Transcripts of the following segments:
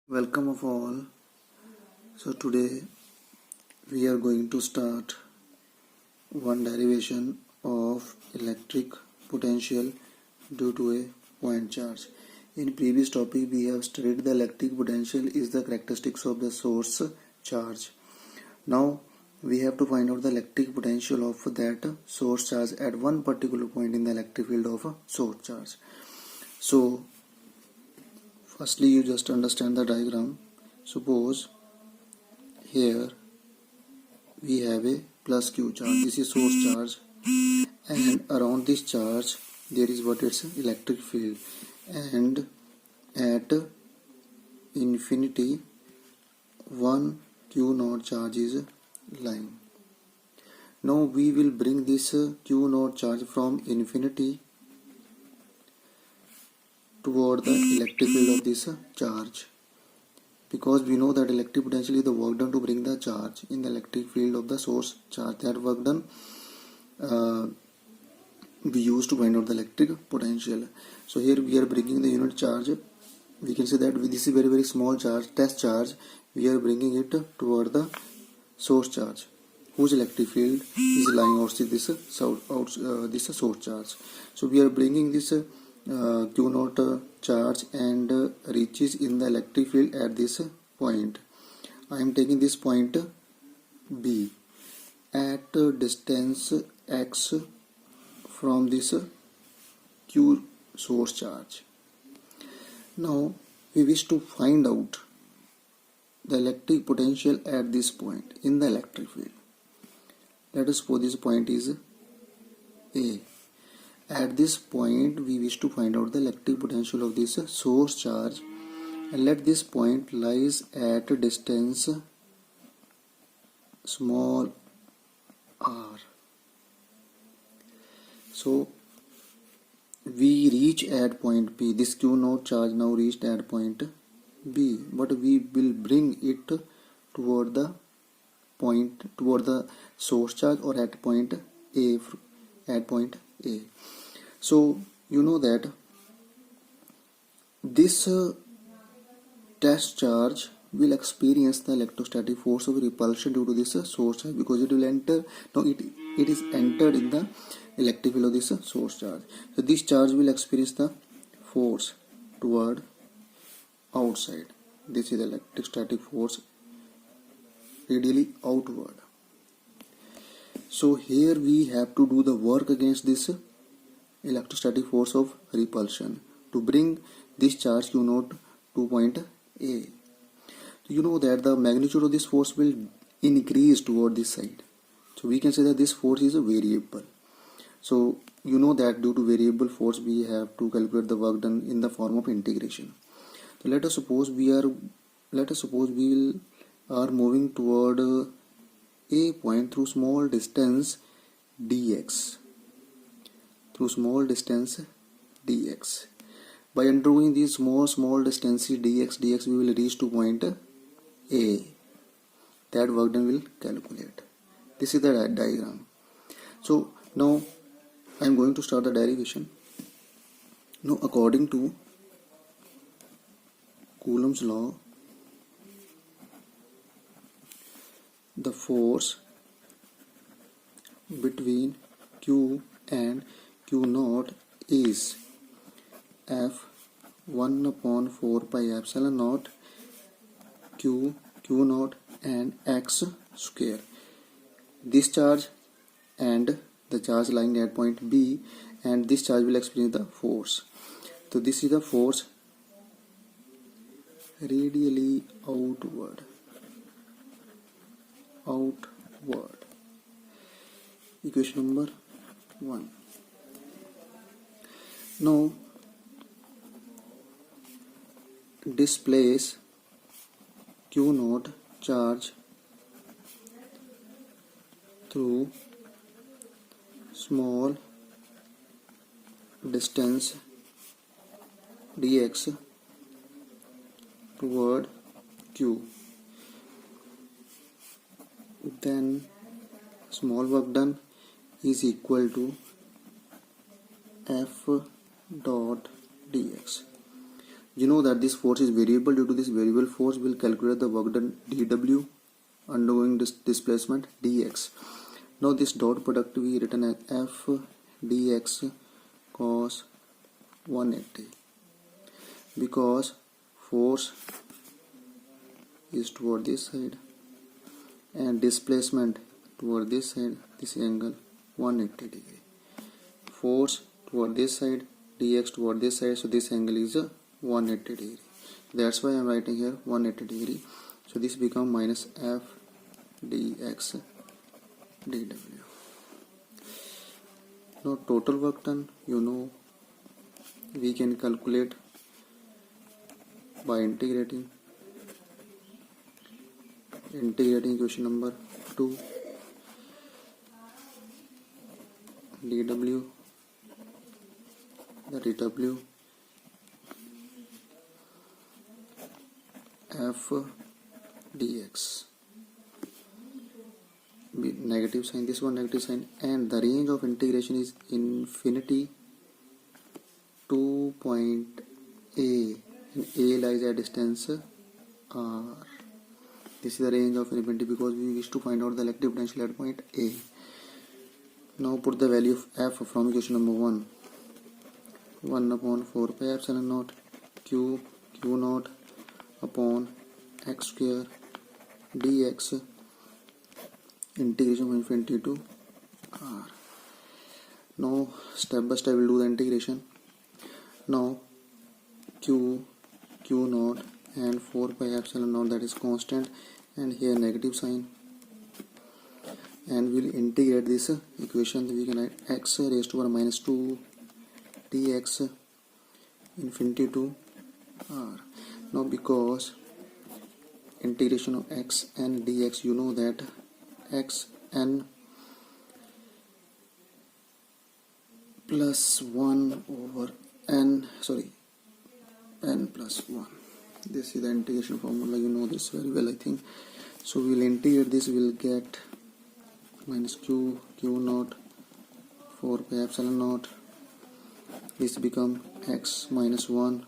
Welcome of all. So today we are going to start one derivation of electric potential due to a point charge. In previous topic we have studied the electric potential is the characteristics of the source charge. Now we have to find out the electric potential of that source charge at one particular point in the electric field of a source charge. So firstly you just understand the diagram. Suppose here we have a plus q charge. This is source charge, and around this charge there is what its electric field, and at infinity one q naught charge is lying. Now we will bring this q naught charge from infinity toward the electric field of this charge, because we know that electric potential is the work done to bring the charge in the electric field of the source charge. That work done we use to find out the electric potential. So here we are bringing the unit charge. We can say that this is very small charge, test charge. We are bringing it toward the source charge, whose electric field is lying outside this source charge. So we are bringing this q naught charge and reaches in the electric field at this point. I am taking this point B at distance x from this q source charge. Now we wish to find out the electric potential at this point in the electric field. Let us suppose this point is A. At this point we wish to find out the electric potential of this source charge, and let this point lies at a distance small r. So we reach at point P. This q naught charge now reached at point B, but we will bring it toward the source charge or at point A. So you know that this test charge will experience the electrostatic force of repulsion due to this source charge, because it will enter. Now it is entered in the electric field of this source charge. So this charge will experience the force toward outside. This is the electrostatic force radially outward. So here we have to do the work against this electrostatic force of repulsion to bring this charge q naught to point A. You know that the magnitude of this force will increase toward this side. So we can say that this force is a variable. So you know that due to variable force we have to calculate the work done in the form of integration. So let us suppose we are moving toward A point through small distance dx. By undergoing these small distances dx we will reach to point A. That work done will calculate. This is the diagram. So now I am going to start the derivation. Now according to Coulomb's law, the force between Q and Q naught is F 1 upon 4 pi epsilon naught Q naught and x square. This charge and the charge lying at point B, and this charge will experience the force. So this is the force radially outward. Equation number 1. Now displace q naught charge through small distance dx toward q. Then small work done is equal to F dot dx. You know that this force is variable. Due to this variable force, we'll calculate the work done dW undergoing this displacement dx. Now this dot product we written as f dx cos 180, because force is toward this side and displacement toward this side. This angle 180 degree. Force toward this side, dx toward this side, so this angle is 180 degree. That's why I'm writing here 180 degree. So this become minus f dx dw. Now total work done, you know, we can calculate by integrating equation number 2, dw, that is w, f dx, negative sign, this one negative sign, and the range of integration is infinity to point A, and A lies at distance r. This is the range of infinity because we wish to find out the electric potential at point A. Now put the value of F from equation number 1. 1 upon 4 pi epsilon naught q naught upon x square dx integration from infinity to r. Now step by step we'll do the integration. Now q naught and 4 pi epsilon naught, that is constant, and here negative sign, and we'll integrate this equation. We can write x raised to power minus 2 dx infinity to r. Now because integration of x and dx, you know that x n plus 1 over n plus 1. This is the integration formula, you know this very well, I think. So we'll integrate this, we'll get minus q naught 4 pi epsilon naught. This become x minus 1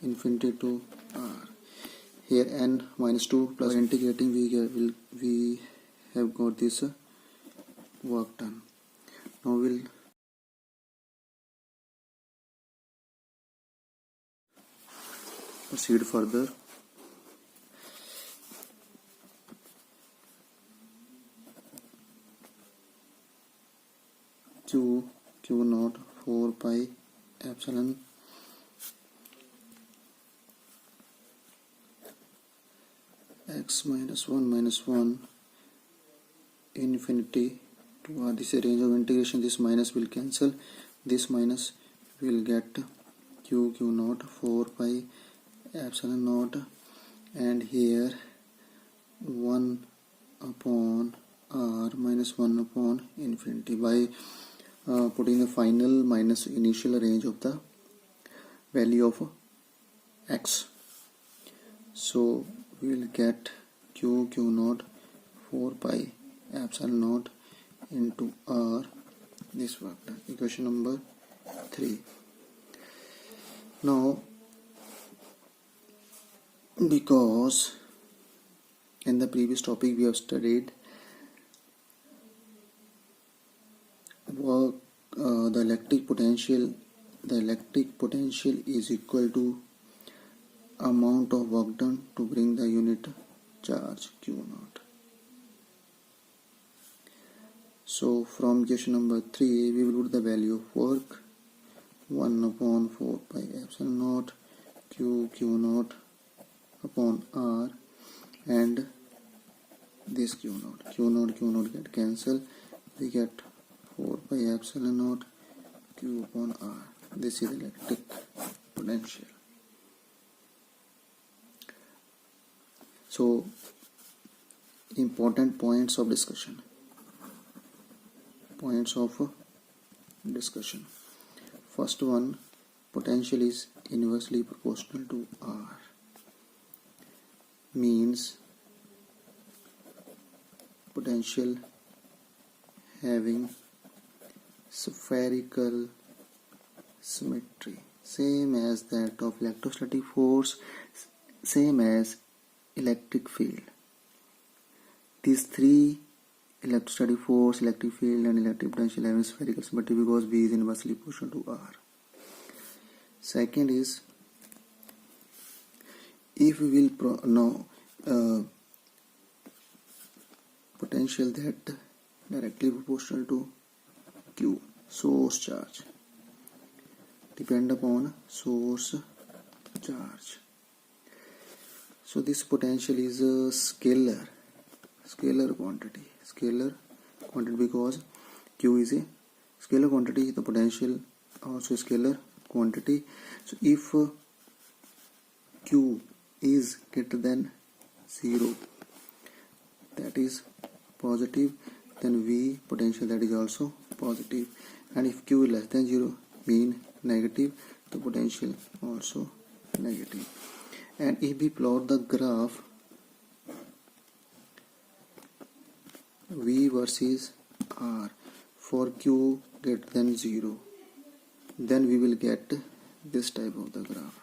infinity to r. Here n minus 2 plus integrating we have got this work done. Now we'll proceed further. q naught 4 pi epsilon x minus 1 infinity to r. This is a range of integration. This minus will cancel, this minus will get q naught 4 pi epsilon naught, and here 1 upon r minus 1 upon infinity by putting the final minus initial range of the value of x. So we will get q naught 4 pi epsilon naught into r. This work done. Equation number 3. Now because in the previous topic we have studied work, the electric potential is equal to amount of work done to bring the unit charge q naught. So from equation number 3 we will put the value of work 1 upon 4 pi epsilon naught q naught upon r, and this q naught get cancelled. We get 4 pi epsilon naught q upon r. This is electric potential. So important points of discussion. First one, potential is inversely proportional to r. Means potential having spherical symmetry. same as that of electrostatic force, same as electric field. These three, electrostatic force, electric field and electric potential, have spherical symmetry because V is inversely proportional to R. Second is, if we will know potential that directly proportional to Q, source charge, depend upon source charge. So this potential is a scalar quantity because Q is a scalar quantity, the potential also a scalar quantity. So if Q is greater than 0, that is positive, then V potential, that is also positive, and if Q is less than 0 mean negative, the potential also negative. And if we plot the graph V versus R for Q greater than 0, then we will get this type of the graph.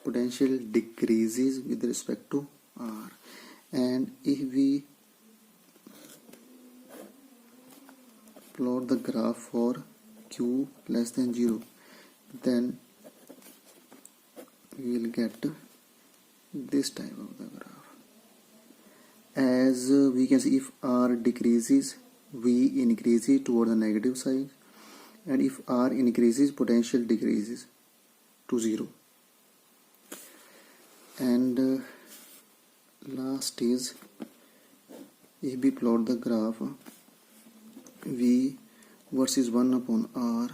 Potential decreases with respect to R. And if we plot the graph for Q less than 0, then we will get this type of the graph. As we can see, if R decreases, V increases toward the negative side, and if R increases, potential decreases to 0. And last is, if we plot the graph V versus 1 upon R,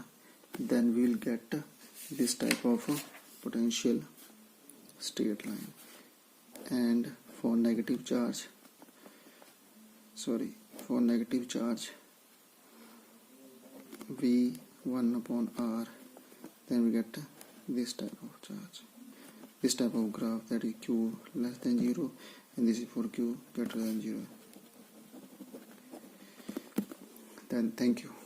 then we will get this type of potential straight line. And for negative charge, V 1 upon R, then we get this type of charge, this type of graph, that is Q less than 0, and this is for Q greater than 0. Then thank you.